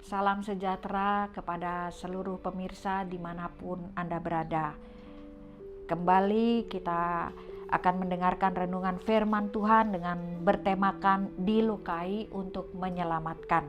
Salam sejahtera kepada seluruh pemirsa dimanapun Anda berada. Kembali kita akan mendengarkan renungan firman Tuhan dengan bertemakan dilukai untuk menyelamatkan.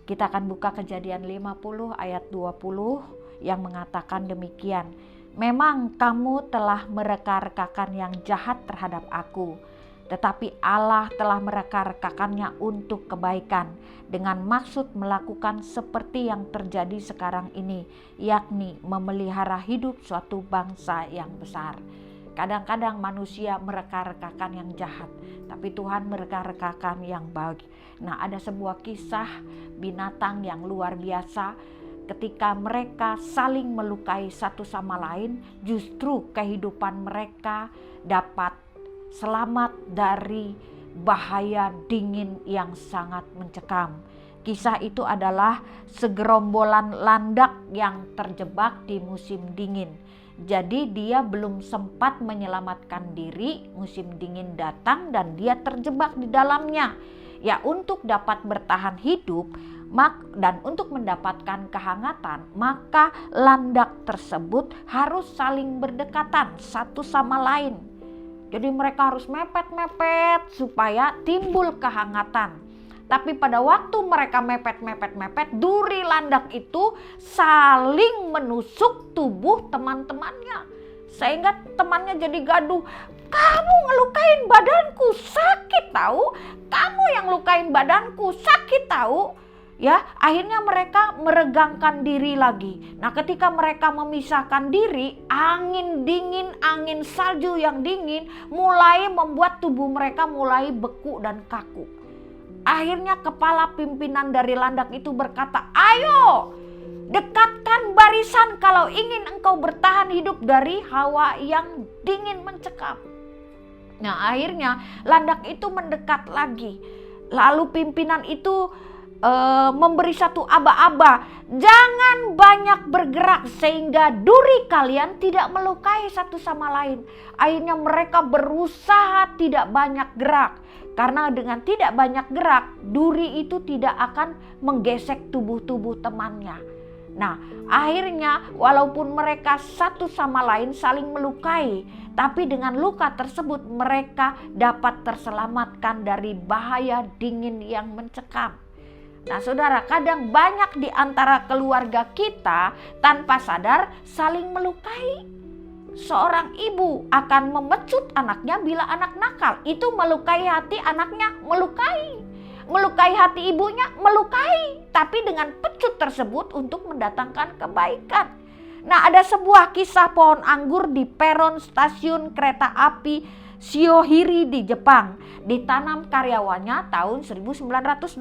Kita akan buka Kejadian 50 ayat 20 yang mengatakan demikian. Memang kamu telah mereka-rekakan yang jahat terhadap aku, tetapi Allah telah mereka-rekakannya untuk kebaikan dengan maksud melakukan seperti yang terjadi sekarang ini, yakni memelihara hidup suatu bangsa yang besar. Kadang-kadang manusia mereka-rekakan yang jahat, tapi Tuhan mereka-rekakan yang baik. Nah, ada sebuah kisah binatang yang luar biasa. Ketika mereka saling melukai satu sama lain, justru kehidupan mereka dapat selamat dari bahaya dingin yang sangat mencekam. Kisah itu adalah segerombolan landak yang terjebak di musim dingin. Jadi dia belum sempat menyelamatkan diri, musim dingin datang dan dia terjebak di dalamnya. Ya, untuk dapat bertahan hidup dan untuk mendapatkan kehangatan, maka landak tersebut harus saling berdekatan satu sama lain. Jadi mereka harus mepet-mepet supaya timbul kehangatan. Tapi pada waktu mereka mepet, duri landak itu saling menusuk tubuh teman-temannya. Sehingga temannya jadi gaduh. Kamu ngelukain badanku, sakit tahu. Kamu yang lukain badanku, sakit tahu. Ya, akhirnya mereka meregangkan diri lagi. Nah, ketika mereka memisahkan diri, angin dingin, angin salju yang dingin mulai membuat tubuh mereka mulai beku dan kaku. Akhirnya kepala pimpinan dari landak itu berkata, "Ayo, dekatkan barisan kalau ingin engkau bertahan hidup dari hawa yang dingin mencekam." Nah, akhirnya landak itu mendekat lagi. Lalu pimpinan itu memberi satu aba-aba, jangan banyak bergerak sehingga duri kalian tidak melukai satu sama lain. Akhirnya mereka berusaha tidak banyak gerak, karena dengan tidak banyak gerak, duri itu tidak akan menggesek tubuh-tubuh temannya. Nah, akhirnya walaupun mereka satu sama lain saling melukai, tapi dengan luka tersebut mereka dapat terselamatkan dari bahaya dingin yang mencekam. Nah, saudara, kadang banyak di antara keluarga kita tanpa sadar saling melukai. Seorang ibu akan memecut anaknya bila anak nakal. Itu melukai hati anaknya, melukai hati ibunya, melukai. Tapi dengan pecut tersebut untuk mendatangkan kebaikan. Nah, ada sebuah kisah pohon anggur di peron stasiun kereta api Shiohiri di Jepang. Ditanam karyawannya tahun 1988.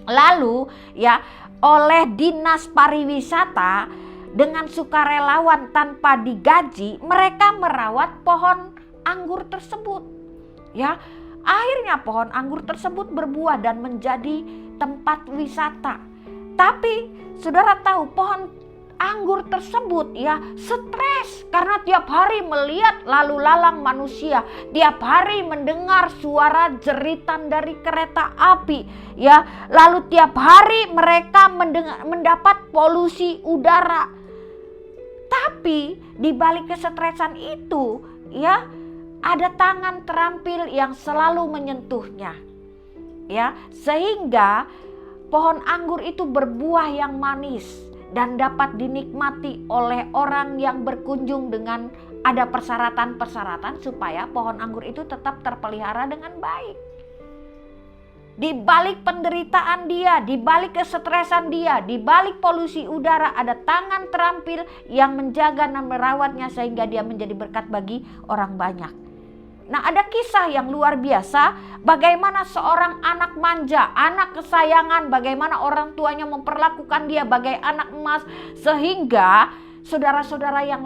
Lalu ya, oleh dinas pariwisata dengan sukarelawan tanpa digaji, mereka merawat pohon anggur tersebut. Ya, akhirnya pohon anggur tersebut berbuah dan menjadi tempat wisata. Tapi saudara tahu, pohon anggur tersebut ya stres karena tiap hari melihat lalu lalang manusia, tiap hari mendengar suara jeritan dari kereta api ya, lalu tiap hari mereka mendapat polusi udara. Tapi di balik kesetresan itu ya, ada tangan terampil yang selalu menyentuhnya ya, sehingga pohon anggur itu berbuah yang manis dan dapat dinikmati oleh orang yang berkunjung dengan ada persyaratan-persyaratan supaya pohon anggur itu tetap terpelihara dengan baik. Di balik penderitaan dia, di balik kesetresan dia, di balik polusi udara, ada tangan terampil yang menjaga dan merawatnya sehingga dia menjadi berkat bagi orang banyak. Nah, ada kisah yang luar biasa bagaimana seorang anak manja, anak kesayangan, bagaimana orang tuanya memperlakukan dia bagai anak emas, sehingga saudara-saudara yang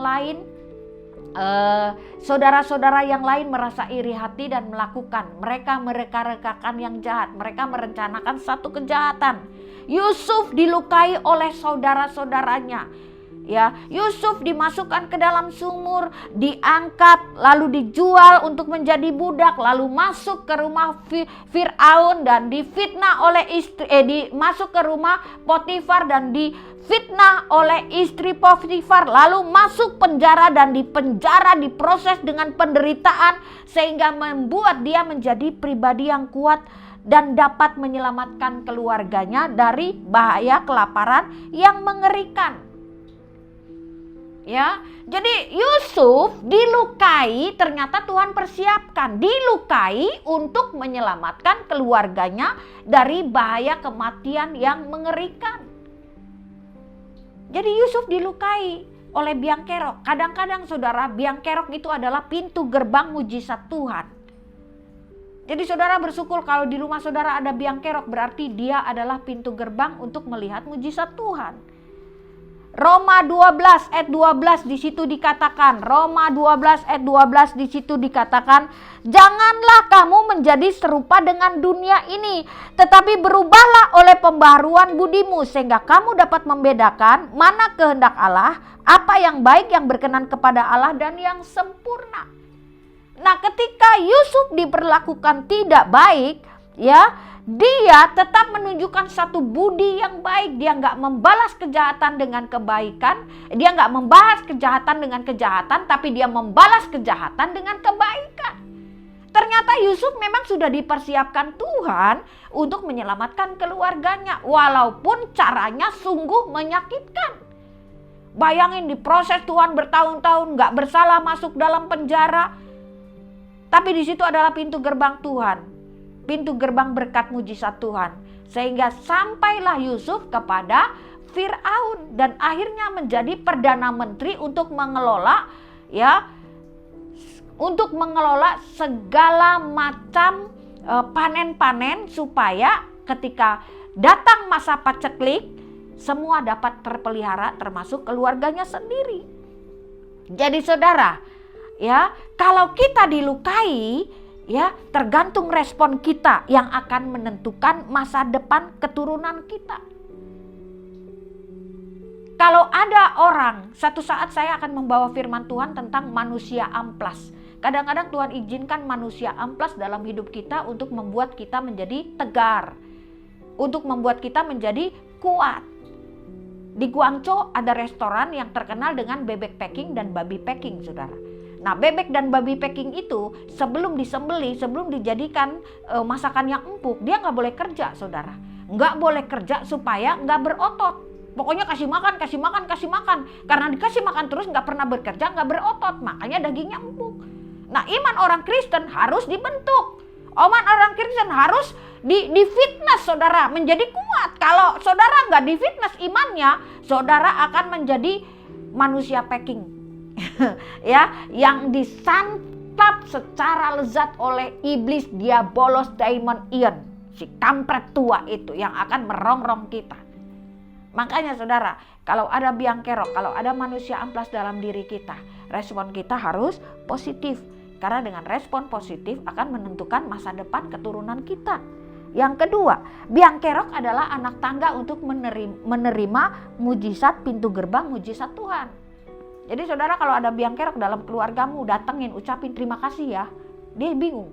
lain merasa iri hati dan mereka-rekakan yang jahat. Mereka merencanakan satu kejahatan. Yusuf dilukai oleh saudara-saudaranya. Ya, Yusuf dimasukkan ke dalam sumur, diangkat, lalu dijual untuk menjadi budak, lalu masuk ke rumah Firaun dan difitnah oleh masuk ke rumah Potifar dan difitnah oleh istri Potifar, lalu masuk penjara dan di penjara diproses dengan penderitaan sehingga membuat dia menjadi pribadi yang kuat dan dapat menyelamatkan keluarganya dari bahaya kelaparan yang mengerikan. Ya, jadi Yusuf dilukai, ternyata Tuhan persiapkan, dilukai untuk menyelamatkan keluarganya dari bahaya kematian yang mengerikan. Jadi Yusuf dilukai oleh biang kerok. Kadang-kadang saudara, biang kerok itu adalah pintu gerbang mujizat Tuhan. Jadi saudara bersyukur kalau di rumah saudara ada biang kerok, berarti dia adalah pintu gerbang untuk melihat mujizat Tuhan. Roma 12 ayat 12 di situ dikatakan, Roma 12 ayat 12 di situ dikatakan, janganlah kamu menjadi serupa dengan dunia ini, tetapi berubahlah oleh pembaharuan budimu sehingga kamu dapat membedakan mana kehendak Allah, apa yang baik, yang berkenan kepada Allah dan yang sempurna. Nah, ketika Yusuf diperlakukan tidak baik, ya, dia tetap menunjukkan satu budi yang baik. Dia nggak membalas kejahatan dengan kebaikan. Dia nggak membalas kejahatan dengan kejahatan, tapi dia membalas kejahatan dengan kebaikan. Ternyata Yusuf memang sudah dipersiapkan Tuhan untuk menyelamatkan keluarganya, walaupun caranya sungguh menyakitkan. Bayangin, diproses Tuhan bertahun-tahun, nggak bersalah, masuk dalam penjara. Tapi di situ adalah pintu gerbang Tuhan. Pintu gerbang berkat mujizat Tuhan, sehingga sampailah Yusuf kepada Firaun dan akhirnya menjadi perdana menteri untuk mengelola, ya, untuk mengelola segala macam panen-panen supaya ketika datang masa paceklik semua dapat terpelihara termasuk keluarganya sendiri. Jadi saudara, ya, kalau kita dilukai, ya, tergantung respon kita yang akan menentukan masa depan keturunan kita. Kalau ada orang, satu saat saya akan membawa firman Tuhan tentang manusia amplas. Kadang-kadang Tuhan izinkan manusia amplas dalam hidup kita untuk membuat kita menjadi tegar, untuk membuat kita menjadi kuat. Di Guangzhou ada restoran yang terkenal dengan bebek packing dan babi packing, saudara. Nah, bebek dan babi packing itu sebelum disembelih, sebelum dijadikan masakan yang empuk, dia nggak boleh kerja, saudara. Nggak boleh kerja supaya nggak berotot. Pokoknya kasih makan, kasih makan, kasih makan. Karena dikasih makan terus nggak pernah bekerja, nggak berotot. Makanya dagingnya empuk. Nah, iman orang Kristen harus dibentuk. Iman orang Kristen harus di-fitness, saudara, menjadi kuat. Kalau saudara nggak di-fitness imannya, saudara akan menjadi manusia packing. Ya, yang disantap secara lezat oleh iblis, diabolos, daimon ion, si kampret tua itu yang akan merongrong kita. Makanya saudara, kalau ada biang kerok, kalau ada manusia amplas dalam diri kita, respon kita harus positif. Karena dengan respon positif akan menentukan masa depan keturunan kita. Yang kedua, biang kerok adalah anak tangga untuk menerima mujizat pintu gerbang mujizat Tuhan. Jadi saudara, kalau ada biang kerok dalam keluargamu, datengin, ucapin terima kasih ya. Dia bingung,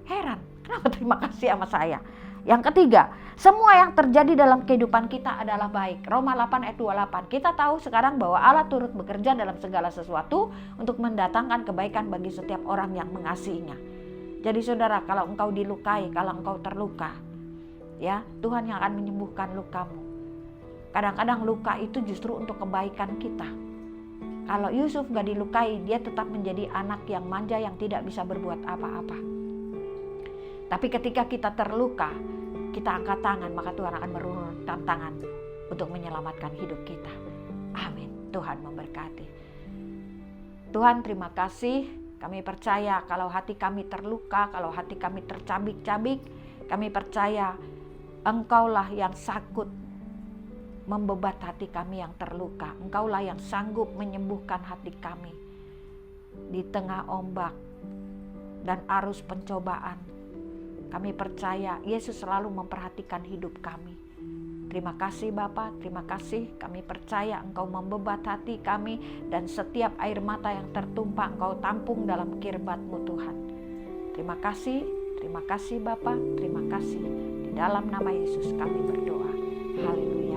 heran, kenapa terima kasih sama saya? Yang ketiga, semua yang terjadi dalam kehidupan kita adalah baik. Roma 8 ayat 28. Kita tahu sekarang bahwa Allah turut bekerja dalam segala sesuatu untuk mendatangkan kebaikan bagi setiap orang yang mengasihinya. Jadi saudara, kalau engkau dilukai, kalau engkau terluka, ya, Tuhan yang akan menyembuhkan lukamu. Kadang-kadang luka itu justru untuk kebaikan kita. Kalau Yusuf gak dilukai, dia tetap menjadi anak yang manja yang tidak bisa berbuat apa-apa. Tapi ketika kita terluka, kita angkat tangan, maka Tuhan akan merunutkan tangan untuk menyelamatkan hidup kita. Amin. Tuhan memberkati. Tuhan, terima kasih. Kami percaya kalau hati kami terluka, kalau hati kami tercabik-cabik, kami percaya Engkaulah yang sanggup membebat hati kami yang terluka. Engkaulah yang sanggup menyembuhkan hati kami di tengah ombak dan arus pencobaan. Kami percaya Yesus selalu memperhatikan hidup kami. Terima kasih Bapa, terima kasih. Kami percaya Engkau membebat hati kami dan setiap air mata yang tertumpah Engkau tampung dalam kirbat-Mu Tuhan. Terima kasih Bapa, terima kasih. Di dalam nama Yesus kami berdoa. Haleluya.